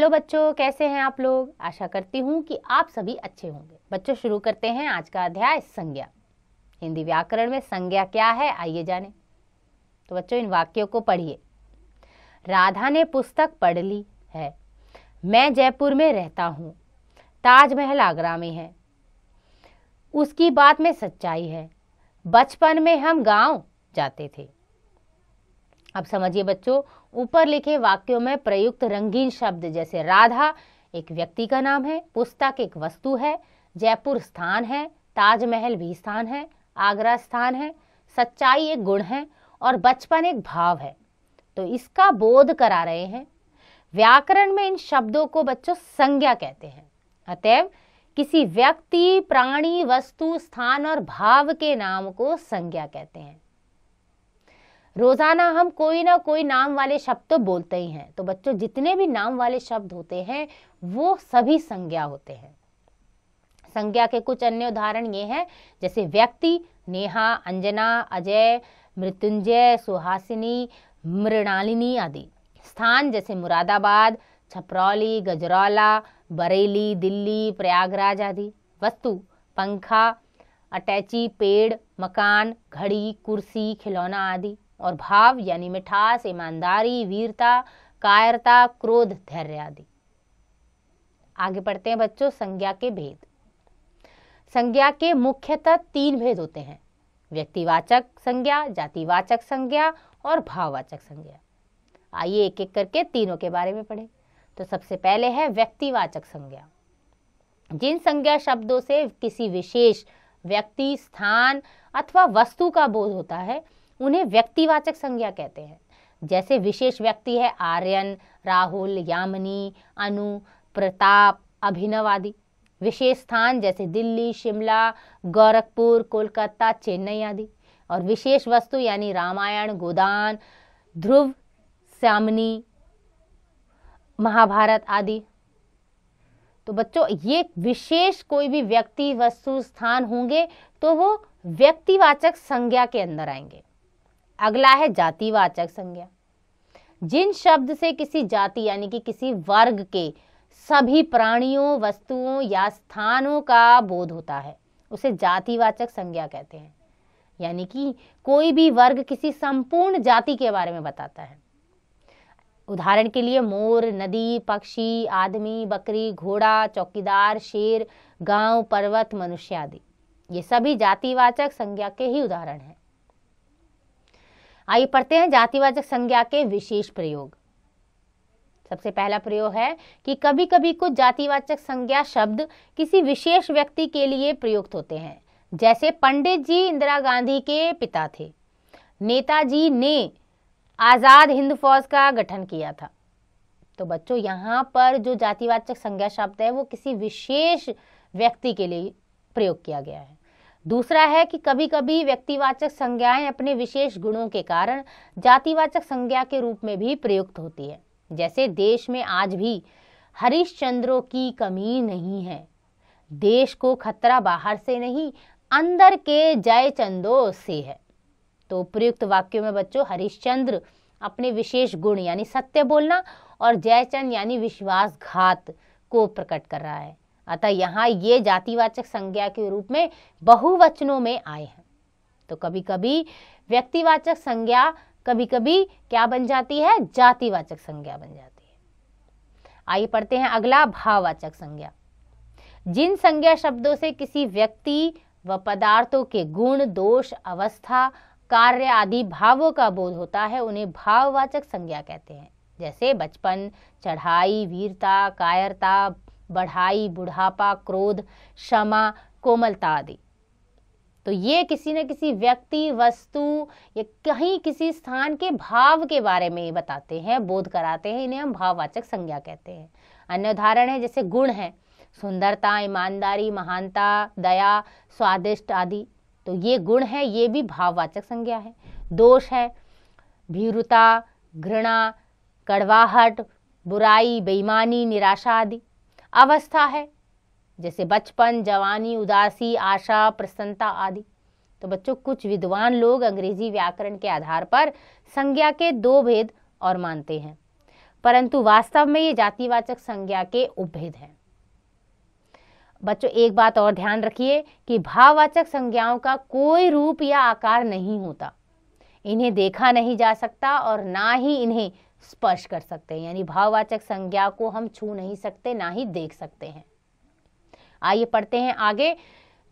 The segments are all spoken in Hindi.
हेलो बच्चों, कैसे हैं आप लोग। आशा करती हूँ कि आप सभी अच्छे होंगे। बच्चों, शुरू करते हैं आज का अध्याय संज्ञा। हिंदी व्याकरण में संज्ञा क्या है, आइए जानें। तो बच्चों, इन वाक्यों को पढ़िए। राधा ने पुस्तक पढ़ ली है। मैं जयपुर में रहता हूँ। ताजमहल आगरा में है। उसकी बात में सच्चाई है। बचपन में हम गांव जाते थे। अब समझिए बच्चों, ऊपर लिखे वाक्यों में प्रयुक्त रंगीन शब्द जैसे राधा एक व्यक्ति का नाम है, पुस्तक एक वस्तु है, जयपुर स्थान है, ताजमहल भी स्थान है, आगरा स्थान है, सच्चाई एक गुण है और बचपन एक भाव है। तो इसका बोध करा रहे हैं। व्याकरण में इन शब्दों को बच्चों संज्ञा कहते हैं। अतएव किसी व्यक्ति, प्राणी, वस्तु, स्थान और भाव के नाम को संज्ञा कहते हैं। रोजाना हम कोई ना कोई नाम वाले शब्द तो बोलते ही हैं। तो बच्चों, जितने भी नाम वाले शब्द होते हैं वो सभी संज्ञा होते हैं। संज्ञा के कुछ अन्य उदाहरण ये हैं, जैसे व्यक्ति नेहा, अंजना, अजय, मृत्युंजय, सुहासिनी, मृणालिनी आदि। स्थान जैसे मुरादाबाद, छपरौली, गजरौला, बरेली, दिल्ली, प्रयागराज आदि। वस्तु पंखा, अटैची, पेड़, मकान, घड़ी, कुर्सी, खिलौना आदि। और भाव यानी मिठास, ईमानदारी, वीरता, कायरता, क्रोध, धैर्य आदि। आगे पढ़ते हैं बच्चों, संज्ञा के भेद। संज्ञा के मुख्यतः 3 भेद होते हैं: व्यक्तिवाचक संज्ञा, जातिवाचक संज्ञा और भाववाचक संज्ञा। आइए एक एक करके तीनों के बारे में पढ़ें। तो सबसे पहले है व्यक्तिवाचक संज्ञा। जिन संज्ञा शब्दों से किसी विशेष व्यक्ति, स्थान अथवा वस्तु का बोध होता है उन्हें व्यक्तिवाचक संज्ञा कहते हैं। जैसे विशेष व्यक्ति है आर्यन, राहुल, यामिनी, अनु, प्रताप, अभिनव आदि। विशेष स्थान जैसे दिल्ली, शिमला, गोरखपुर, कोलकाता, चेन्नई आदि। और विशेष वस्तु यानी रामायण, गोदान, ध्रुव, सामनी, महाभारत आदि। तो बच्चों, ये विशेष कोई भी व्यक्ति, वस्तु, स्थान होंगे तो वो व्यक्तिवाचक संज्ञा के अंदर आएंगे। अगला है जातिवाचक संज्ञा। जिन शब्द से किसी जाति यानी कि किसी वर्ग के सभी प्राणियों, वस्तुओं या स्थानों का बोध होता है उसे जातिवाचक संज्ञा कहते हैं। यानी कि कोई भी वर्ग किसी संपूर्ण जाति के बारे में बताता है। उदाहरण के लिए मोर, नदी, पक्षी, आदमी, बकरी, घोड़ा, चौकीदार, शेर, गांव, पर्वत, मनुष्य आदि। ये सभी जातिवाचक संज्ञा के ही उदाहरण हैं। आइए पढ़ते हैं जातिवाचक संज्ञा के विशेष प्रयोग। सबसे पहला प्रयोग है कि कभी कभी कुछ जातिवाचक संज्ञा शब्द किसी विशेष व्यक्ति के लिए प्रयुक्त होते हैं। जैसे पंडित जी इंदिरा गांधी के पिता थे। नेताजी ने आजाद हिंद फौज का गठन किया था। तो बच्चों, यहाँ पर जो जातिवाचक संज्ञा शब्द है वो किसी विशेष व्यक्ति के लिए प्रयोग किया गया है। दूसरा है कि कभी कभी व्यक्तिवाचक संज्ञाएं अपने विशेष गुणों के कारण जातिवाचक संज्ञा के रूप में भी प्रयुक्त होती है। जैसे देश में आज भी हरिश्चंद्रों की कमी नहीं है। देश को खतरा बाहर से नहीं, अंदर के जयचंदों से है। तो प्रयुक्त वाक्यों में बच्चों हरिश्चंद्र अपने विशेष गुण यानी सत्य बोलना और जयचंद यानी विश्वासघात को प्रकट कर रहा है। अतः यहाँ ये जातिवाचक संज्ञा के रूप में बहुवचनों में आए हैं। तो कभी कभी व्यक्तिवाचक संज्ञा कभी कभी क्या बन जाती है, जातिवाचक संज्ञा बन जाती है। आइए पढ़ते हैं अगला, भाववाचक संज्ञा। जिन संज्ञा शब्दों से किसी व्यक्ति व पदार्थों के गुण, दोष, अवस्था, कार्य आदि भावों का बोध होता है उन्हें भाववाचक संज्ञा कहते हैं। जैसे बचपन, चढ़ाई, वीरता, कायरता, बढ़ाई, बुढ़ापा, क्रोध, क्षमा, कोमलता आदि। तो ये किसी न किसी व्यक्ति, वस्तु या कहीं किसी स्थान के भाव के बारे में बताते हैं, बोध कराते हैं। इन्हें हम भाववाचक संज्ञा कहते हैं। अन्य उदाहरण है जैसे गुण है सुंदरता, ईमानदारी, महानता, दया, स्वादिष्ट आदि। तो ये गुण है, ये भी भाववाचक संज्ञा है। दोष है भीरुता, घृणा, कड़वाहट, बुराई, बेईमानी, निराशा आदि। अवस्था है जैसे बचपन, जवानी, उदासी, आशा, प्रसन्नता आदि। तो बच्चों, कुछ विद्वान लोग अंग्रेजी व्याकरण के आधार पर संज्ञा के 2 भेद और मानते हैं। परंतु वास्तव में ये जातिवाचक संज्ञा के उपभेद हैं। बच्चों एक बात और ध्यान रखिए कि भाववाचक संज्ञाओं का कोई रूप या आकार नहीं होता, इन्हें देखा नहीं जा सकता और ना ही इन्हें स्पर्श कर सकते हैं, यानी भाववाचक संज्ञा को हम छू नहीं सकते, ना ही देख सकते हैं। आइए पढ़ते हैं आगे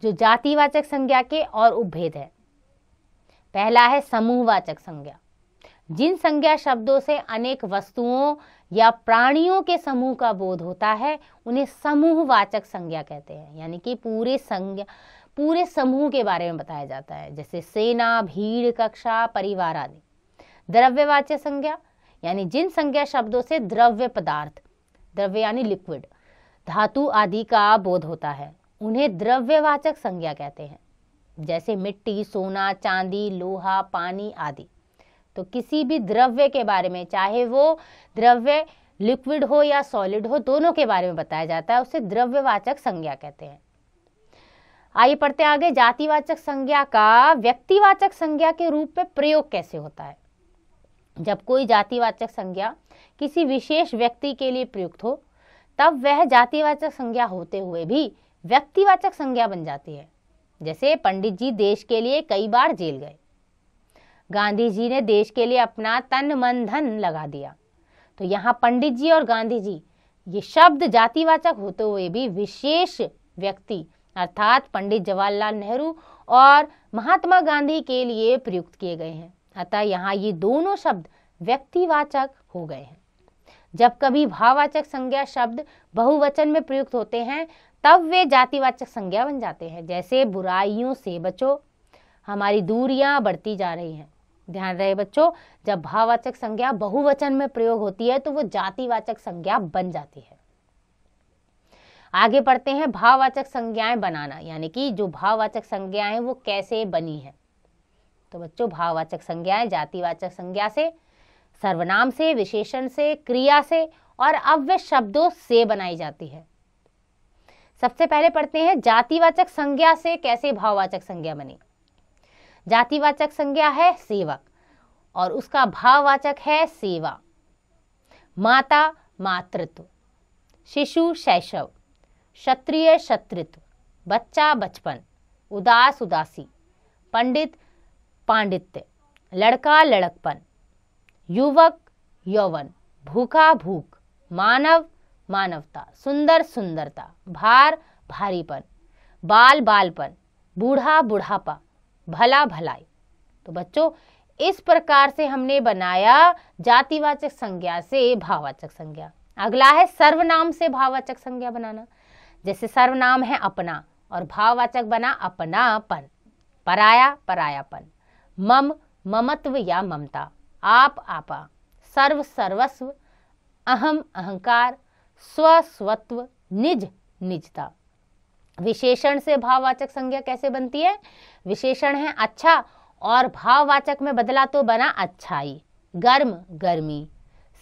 जो जातिवाचक संज्ञा के और उपभेद है। पहला है समूहवाचक संज्ञा। जिन संज्ञा शब्दों से अनेक वस्तुओं या प्राणियों के समूह का बोध होता है उन्हें समूहवाचक संज्ञा कहते हैं, यानी कि पूरे समूह के बारे में बताया जाता है, जैसे सेना, भीड़, कक्षा, परिवार आदि। द्रव्यवाचक संज्ञा यानी जिन संज्ञा शब्दों से द्रव्य पदार्थ, द्रव्य यानी लिक्विड, धातु आदि का बोध होता है उन्हें द्रव्यवाचक संज्ञा कहते हैं, जैसे मिट्टी, सोना, चांदी, लोहा, पानी आदि। तो किसी भी द्रव्य के बारे में, चाहे वो द्रव्य लिक्विड हो या सॉलिड हो, दोनों के बारे में बताया जाता है, उसे द्रव्यवाचक संज्ञा कहते हैं। आइए पढ़ते आगे जातिवाचक संज्ञा का व्यक्तिवाचक संज्ञा के रूप में प्रयोग कैसे होता है। जब कोई जातिवाचक संज्ञा किसी विशेष व्यक्ति के लिए प्रयुक्त हो तब वह जातिवाचक संज्ञा होते हुए भी व्यक्तिवाचक संज्ञा बन जाती है। जैसे पंडित जी देश के लिए कई बार जेल गए, गांधी जी ने देश के लिए अपना तन मन धन लगा दिया। तो यहाँ पंडित जी और गांधी जी ये शब्द जातिवाचक होते हुए भी विशेष व्यक्ति अर्थात पंडित जवाहरलाल नेहरू और महात्मा गांधी के लिए प्रयुक्त किए गए हैं। अतः यहाँ ये दोनों शब्द व्यक्तिवाचक हो गए हैं। जब कभी भाववाचक संज्ञा शब्द बहुवचन में प्रयुक्त होते हैं तब वे जातिवाचक संज्ञा बन जाते हैं, जैसे बुराइयों से बचो, हमारी दूरियां बढ़ती जा रही हैं। ध्यान रहे बच्चों, जब भाववाचक संज्ञा बहुवचन में प्रयोग होती है तो वो जातिवाचक संज्ञा बन जाती है। आगे पढ़ते हैं भाववाचक संज्ञाएं बनाना, यानी कि जो भाववाचक संज्ञाएं वो कैसे बनी है। तो बच्चों भाववाचक संज्ञाएं जातिवाचक संज्ञा से, सर्वनाम से, विशेषण से, क्रिया से और अव्यय शब्दों से बनाई जाती है। सबसे पहले पढ़ते हैं जातिवाचक संज्ञा से कैसे भाववाचक संज्ञा बनी। जातिवाचक संज्ञा है सेवक और उसका भाववाचक है सेवा। माता मातृत्व, शिशु शैशव, क्षत्रिय क्षत्रित्व, बच्चा बचपन, उदास उदासी, पंडित पांडित्य, लड़का लड़कपन, युवक यौवन, भूखा भूख, मानव मानवता, सुंदर सुंदरता, भार भारीपन, बाल बालपन, बूढ़ा बुढ़ापा, भला भलाई। तो बच्चों इस प्रकार से हमने बनाया जातिवाचक संज्ञा से भाववाचक संज्ञा। अगला है सर्वनाम से भाववाचक संज्ञा बनाना। जैसे सर्वनाम है अपना और भाववाचक बना अपनापन, पराया परायापन, मम ममत्व या ममता, आप आपा, सर्व सर्वस्व, अहम अहंकार, स्व स्वत्व, निज निजता। विशेषण से भाववाचक संज्ञा कैसे बनती है। विशेषण है अच्छा और भाववाचक में बदला तो बना अच्छाई, गर्म गर्मी,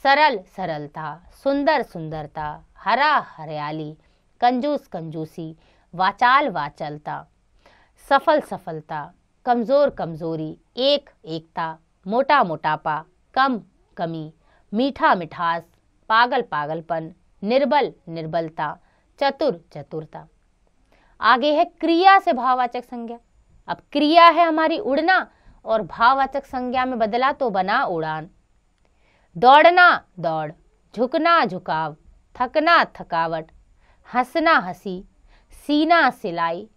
सरल सरलता, सुंदर सुंदरता, हरा हरियाली, कंजूस कंजूसी, वाचाल वाचलता, सफल सफलता, कमजोर कमजोरी, एक एकता, मोटा मोटापा, कम कमी, मीठा मिठास, पागल पागलपन, निर्बल निर्बलता, चतुर चतुरता। आगे है क्रिया से भाववाचक संज्ञा। अब क्रिया है हमारी उड़ना और भाववाचक संज्ञा में बदला तो बना उड़ान। दौड़ना दौड़, झुकना झुकाव, थकना थकावट, हंसना हंसी, सीना सिलाई,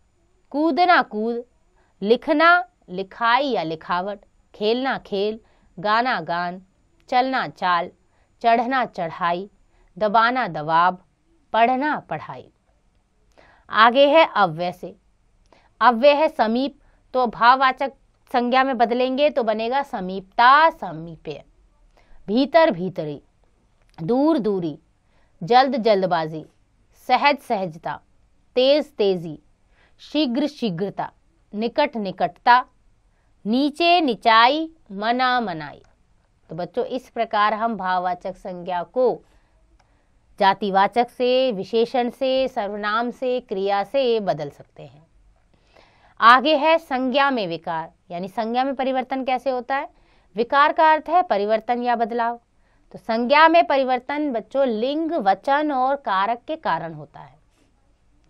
कूदना कूद, लिखना लिखाई या लिखावट, खेलना खेल, गाना गान, चलना चाल, चढ़ना चढ़ाई, दबाना दबाव, पढ़ना पढ़ाई। आगे है अव्यय से। अव्यय है समीप, तो भाववाचक संज्ञा में बदलेंगे तो बनेगा समीपता समीप्य, भीतर भीतरी, दूर दूरी, जल्द जल्दबाजी, सहज सहजता, तेज तेजी, शीघ्र शीघ्रता, निकट निकटता, नीचे निचाई, मना मनाई। तो बच्चों इस प्रकार हम भाववाचक संज्ञा को जातिवाचक से, विशेषण से, सर्वनाम से, क्रिया से बदल सकते हैं। आगे है संज्ञा में विकार, यानी संज्ञा में परिवर्तन कैसे होता है। विकार का अर्थ है परिवर्तन या बदलाव। तो संज्ञा में परिवर्तन बच्चों लिंग, वचन और कारक के कारण होता है।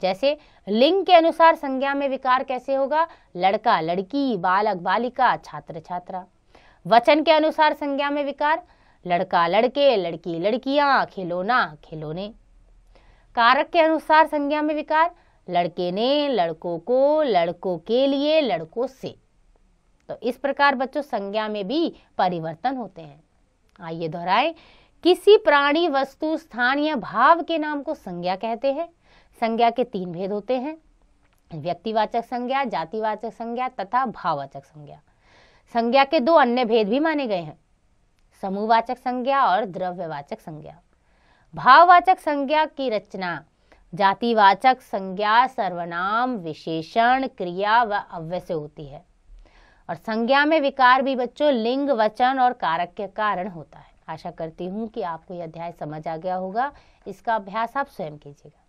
जैसे लिंग के अनुसार संज्ञा में विकार कैसे होगा? लड़का, लड़की, बालक, बालिका, छात्र, छात्रा। वचन के अनुसार संज्ञा में विकार लड़का, लड़के, लड़की, लड़कियां, खिलौना, खिलौने। कारक के अनुसार संज्ञा में विकार लड़के ने, लड़कों को, लड़कों के लिए, लड़कों से। तो इस प्रकार बच्चों संज्ञा में भी परिवर्तन होते हैं। आइए दोहराएं। किसी प्राणी, वस्तु, स्थान या भाव के नाम को संज्ञा कहते हैं। संज्ञा के 3 भेद होते हैं: व्यक्तिवाचक संज्ञा, जातिवाचक संज्ञा तथा भाववाचक संज्ञा। संज्ञा के 2 अन्य भेद भी माने गए हैं: समूहवाचक संज्ञा और द्रव्यवाचक संज्ञा। भाववाचक संज्ञा की रचना जातिवाचक संज्ञा सर्वनाम, विशेषण, क्रिया व अव्यय से होती है। और संज्ञा में विकार भी बच्चों लिंग, वचन और कारक के कारण होता है। आशा करती हूँ कि आपको यह अध्याय समझ आ गया होगा। इसका अभ्यास आप स्वयं कीजिएगा।